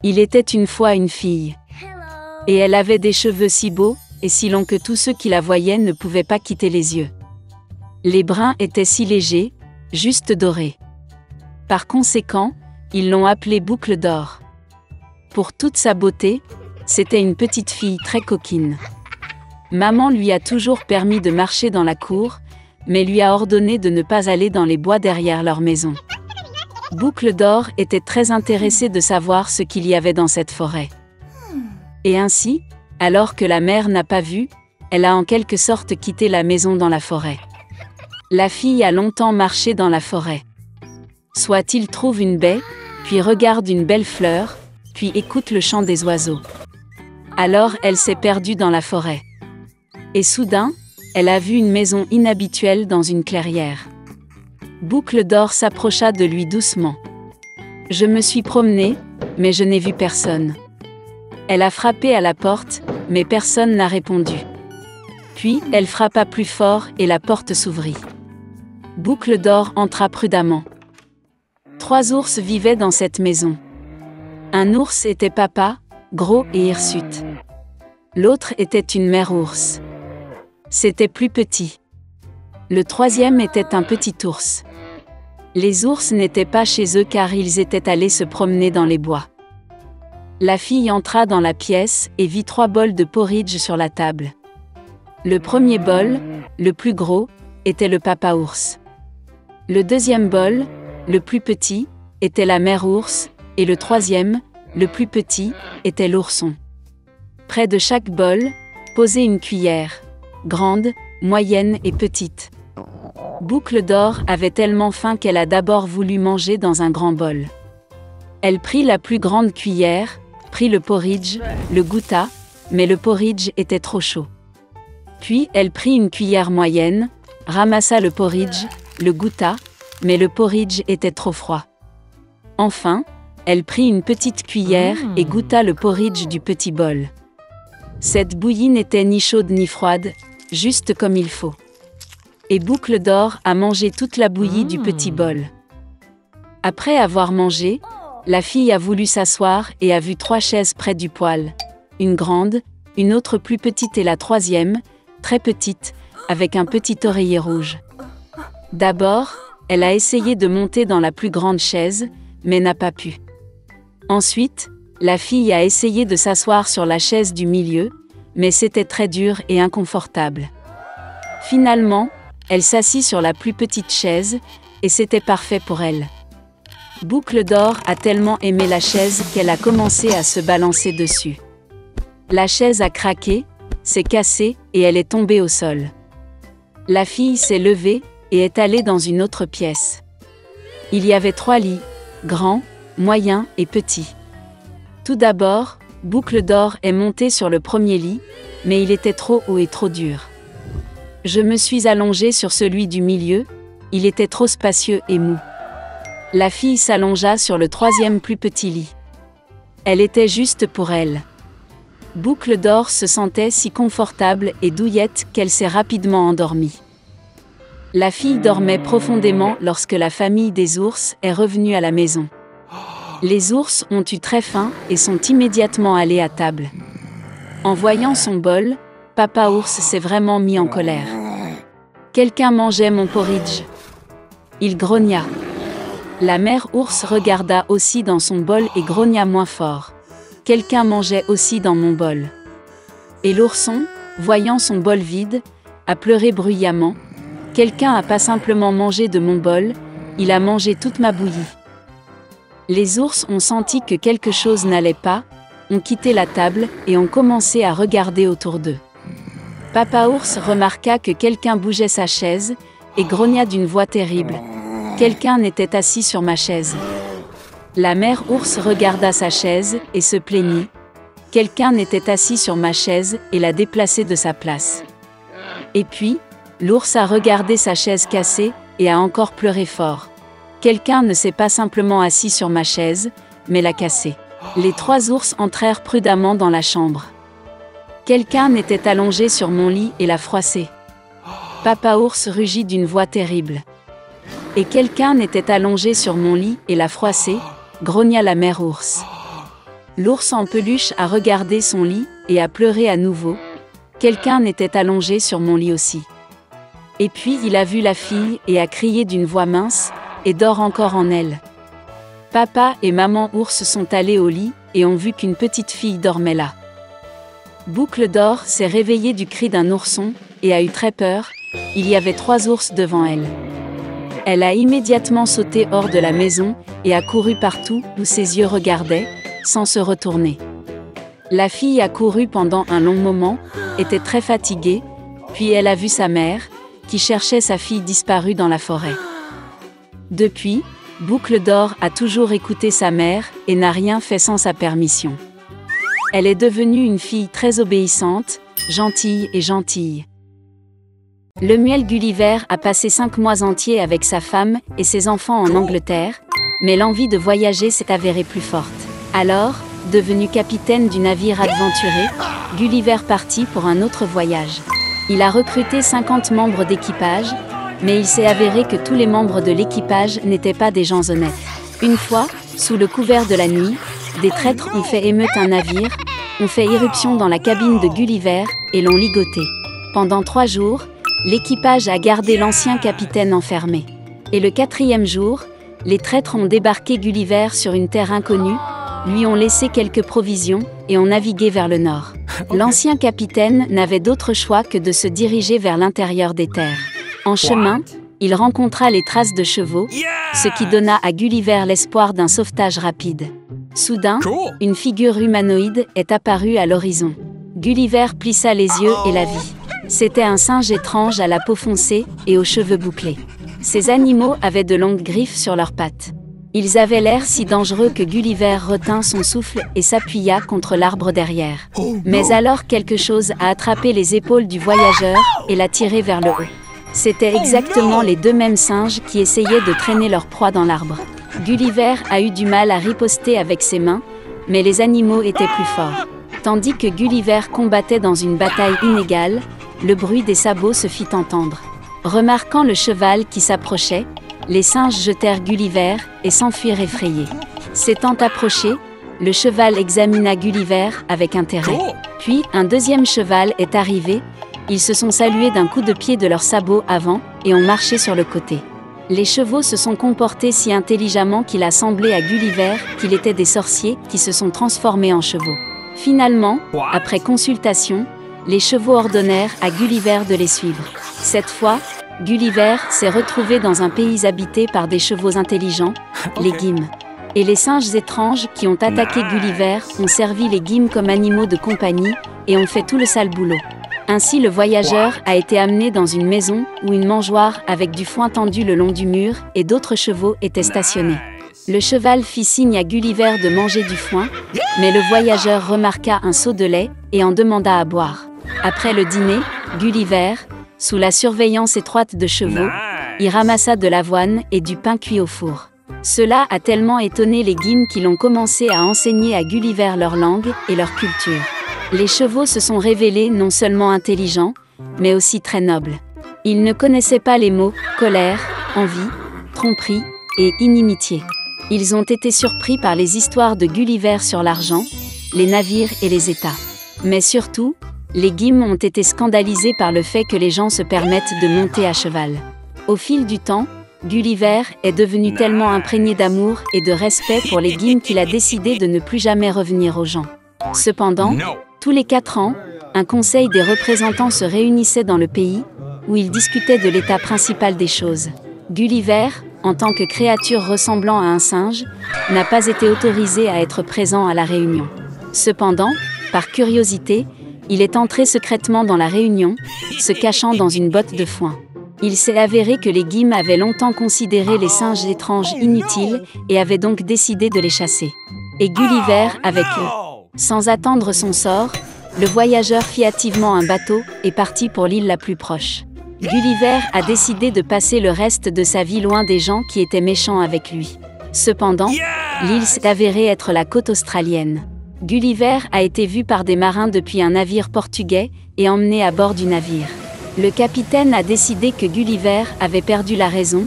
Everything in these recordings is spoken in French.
Il était une fois une fille. Et elle avait des cheveux si beaux et si longs que tous ceux qui la voyaient ne pouvaient pas quitter les yeux. Les brins étaient si légers, juste dorés. Par conséquent, ils l'ont appelée Boucle d'or. Pour toute sa beauté, c'était une petite fille très coquine. Maman lui a toujours permis de marcher dans la cour, mais lui a ordonné de ne pas aller dans les bois derrière leur maison. Boucle d'or était très intéressée de savoir ce qu'il y avait dans cette forêt. Et ainsi, alors que la mère n'a pas vu, elle a en quelque sorte quitté la maison dans la forêt. La fille a longtemps marché dans la forêt. Soit il trouve une baie, puis regarde une belle fleur, puis écoute le chant des oiseaux. Alors elle s'est perdue dans la forêt. Et soudain, elle a vu une maison inhabituelle dans une clairière. Boucle d'or s'approcha de lui doucement. Je me suis promenée, mais je n'ai vu personne. Elle a frappé à la porte, mais personne n'a répondu. Puis, elle frappa plus fort et la porte s'ouvrit. Boucle d'or entra prudemment. 3 ours vivaient dans cette maison. Un ours était papa, gros et hirsute. L'autre était une mère ours. C'était plus petit. Le 3e était un petit ours. Les ours n'étaient pas chez eux car ils étaient allés se promener dans les bois. La fille entra dans la pièce et vit 3 bols de porridge sur la table. Le premier bol, le plus gros, était le papa ours. Le 2e bol, le plus petit, était la mère ours, et le 3e, le plus petit, était l'ourson. Près de chaque bol, posait une cuillère, grande, moyenne et petite. Boucle d'or avait tellement faim qu'elle a d'abord voulu manger dans un grand bol. Elle prit la plus grande cuillère, prit le porridge, le goûta, mais le porridge était trop chaud. Puis elle prit une cuillère moyenne, ramassa le porridge, le goûta, mais le porridge était trop froid. Enfin, elle prit une petite cuillère et goûta le porridge du petit bol. Cette bouillie n'était ni chaude ni froide, juste comme il faut. Et Boucle d'or a mangé toute la bouillie du petit bol. Après avoir mangé, la fille a voulu s'asseoir et a vu 3 chaises près du poêle. Une grande, une autre plus petite et la 3e, très petite, avec un petit oreiller rouge. D'abord, elle a essayé de monter dans la plus grande chaise, mais n'a pas pu. Ensuite, la fille a essayé de s'asseoir sur la chaise du milieu, mais c'était très dur et inconfortable. Finalement, elle s'assit sur la plus petite chaise, et c'était parfait pour elle. Boucle d'or a tellement aimé la chaise qu'elle a commencé à se balancer dessus. La chaise a craqué, s'est cassée et elle est tombée au sol. La fille s'est levée et est allée dans une autre pièce. Il y avait 3 lits, grands, moyens et petits. Tout d'abord, Boucle d'or est montée sur le premier lit, mais il était trop haut et trop dur. Je me suis allongée sur celui du milieu, il était trop spacieux et mou. La fille s'allongea sur le 3e plus petit lit. Elle était juste pour elle. Boucle d'or se sentait si confortable et douillette qu'elle s'est rapidement endormie. La fille dormait profondément lorsque la famille des ours est revenue à la maison. Les ours ont eu très faim et sont immédiatement allés à table. En voyant son bol, papa ours s'est vraiment mis en colère. Quelqu'un mangeait mon porridge. Il grogna. La mère ours regarda aussi dans son bol et grogna moins fort. Quelqu'un mangeait aussi dans mon bol. Et l'ourson, voyant son bol vide, a pleuré bruyamment. Quelqu'un n'a pas simplement mangé de mon bol, il a mangé toute ma bouillie. Les ours ont senti que quelque chose n'allait pas, ont quitté la table et ont commencé à regarder autour d'eux. Papa ours remarqua que quelqu'un bougeait sa chaise et grogna d'une voix terrible. Quelqu'un était assis sur ma chaise. La mère ours regarda sa chaise et se plaignit. Quelqu'un était assis sur ma chaise et l'a déplacée de sa place. Et puis, l'ours a regardé sa chaise cassée et a encore pleuré fort. Quelqu'un ne s'est pas simplement assis sur ma chaise, mais l'a cassée. Les 3 ours entrèrent prudemment dans la chambre. Quelqu'un était allongé sur mon lit et l'a froissé. Papa ours rugit d'une voix terrible. Et quelqu'un était allongé sur mon lit et l'a froissé, grogna la mère ours. L'ours en peluche a regardé son lit et a pleuré à nouveau. Quelqu'un était allongé sur mon lit aussi. Et puis il a vu la fille et a crié d'une voix mince, et dort encore en elle. Papa et maman ours sont allés au lit et ont vu qu'une petite fille dormait là. Boucle d'or s'est réveillée du cri d'un ourson et a eu très peur. Il y avait 3 ours devant elle. Elle a immédiatement sauté hors de la maison et a couru partout où ses yeux regardaient, sans se retourner. La fille a couru pendant un long moment, était très fatiguée, puis elle a vu sa mère, qui cherchait sa fille disparue dans la forêt. Depuis, Boucle d'or a toujours écouté sa mère et n'a rien fait sans sa permission. Elle est devenue une fille très obéissante, gentille et gentille. Lemuel Gulliver a passé 5 mois entiers avec sa femme et ses enfants en Angleterre, mais l'envie de voyager s'est avérée plus forte. Alors, devenu capitaine du navire aventuré, Gulliver partit pour un autre voyage. Il a recruté 50 membres d'équipage, mais il s'est avéré que tous les membres de l'équipage n'étaient pas des gens honnêtes. Une fois, sous le couvert de la nuit, des traîtres ont fait émeute un navire, ont fait irruption dans la cabine de Gulliver et l'ont ligoté. Pendant 3 jours, l'équipage a gardé l'ancien capitaine enfermé. Et le 4e jour, les traîtres ont débarqué Gulliver sur une terre inconnue, lui ont laissé quelques provisions et ont navigué vers le nord. L'ancien capitaine n'avait d'autre choix que de se diriger vers l'intérieur des terres. En chemin, il rencontra les traces de chevaux, ce qui donna à Gulliver l'espoir d'un sauvetage rapide. Soudain, une figure humanoïde est apparue à l'horizon. Gulliver plissa les yeux et la vit. C'était un singe étrange à la peau foncée et aux cheveux bouclés. Ces animaux avaient de longues griffes sur leurs pattes. Ils avaient l'air si dangereux que Gulliver retint son souffle et s'appuya contre l'arbre derrière. Mais alors quelque chose a attrapé les épaules du voyageur et l'a tiré vers le haut. C'étaient exactement les 2 mêmes singes qui essayaient de traîner leur proie dans l'arbre. Gulliver a eu du mal à riposter avec ses mains, mais les animaux étaient plus forts. Tandis que Gulliver combattait dans une bataille inégale, le bruit des sabots se fit entendre. Remarquant le cheval qui s'approchait, les singes jetèrent Gulliver et s'enfuirent effrayés. S'étant approché, le cheval examina Gulliver avec intérêt. Puis un 2e cheval est arrivé. Ils se sont salués d'un coup de pied de leurs sabots avant et ont marché sur le côté. Les chevaux se sont comportés si intelligemment qu'il a semblé à Gulliver qu'il était des sorciers qui se sont transformés en chevaux. Finalement, après consultation, les chevaux ordonnèrent à Gulliver de les suivre. Cette fois, Gulliver s'est retrouvé dans un pays habité par des chevaux intelligents, les guimes. Et les singes étranges qui ont attaqué Gulliver ont servi les guimes comme animaux de compagnie et ont fait tout le sale boulot. Ainsi le voyageur a été amené dans une maison où une mangeoire avec du foin tendu le long du mur et d'autres chevaux étaient stationnés. Le cheval fit signe à Gulliver de manger du foin, mais le voyageur remarqua un seau de lait et en demanda à boire. Après le dîner, Gulliver, sous la surveillance étroite de chevaux, y ramassa de l'avoine et du pain cuit au four. Cela a tellement étonné les guimes qu'ils ont commencé à enseigner à Gulliver leur langue et leur culture. Les chevaux se sont révélés non seulement intelligents, mais aussi très nobles. Ils ne connaissaient pas les mots « colère »,« envie »,« tromperie » et « inimitié ». Ils ont été surpris par les histoires de Gulliver sur l'argent, les navires et les États. Mais surtout, les guimes ont été scandalisés par le fait que les gens se permettent de monter à cheval. Au fil du temps, Gulliver est devenu tellement imprégné d'amour et de respect pour les guimes qu'il a décidé de ne plus jamais revenir aux gens. Cependant, tous les 4 ans, un conseil des représentants se réunissait dans le pays, où ils discutaient de l'état principal des choses. Gulliver, en tant que créature ressemblant à un singe, n'a pas été autorisé à être présent à la réunion. Cependant, par curiosité, il est entré secrètement dans la réunion, se cachant dans une botte de foin. Il s'est avéré que les guimes avaient longtemps considéré les singes étranges inutiles et avaient donc décidé de les chasser. Et Gulliver avec eux. Sans attendre son sort, le voyageur fit hâtivement un bateau et partit pour l'île la plus proche. Gulliver a décidé de passer le reste de sa vie loin des gens qui étaient méchants avec lui. Cependant, l'île s'est avérée être la côte australienne. Gulliver a été vu par des marins depuis un navire portugais et emmené à bord du navire. Le capitaine a décidé que Gulliver avait perdu la raison,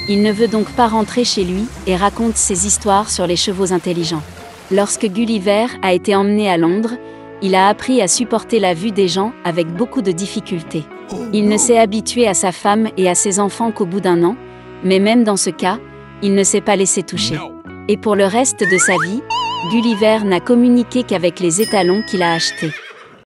il ne veut donc pas rentrer chez lui et raconte ses histoires sur les chevaux intelligents. Lorsque Gulliver a été emmené à Londres, il a appris à supporter la vue des gens avec beaucoup de difficultés. Il ne s'est habitué à sa femme et à ses enfants qu'au bout d'1 an, mais même dans ce cas, il ne s'est pas laissé toucher. Et pour le reste de sa vie, Gulliver n'a communiqué qu'avec les étalons qu'il a achetés.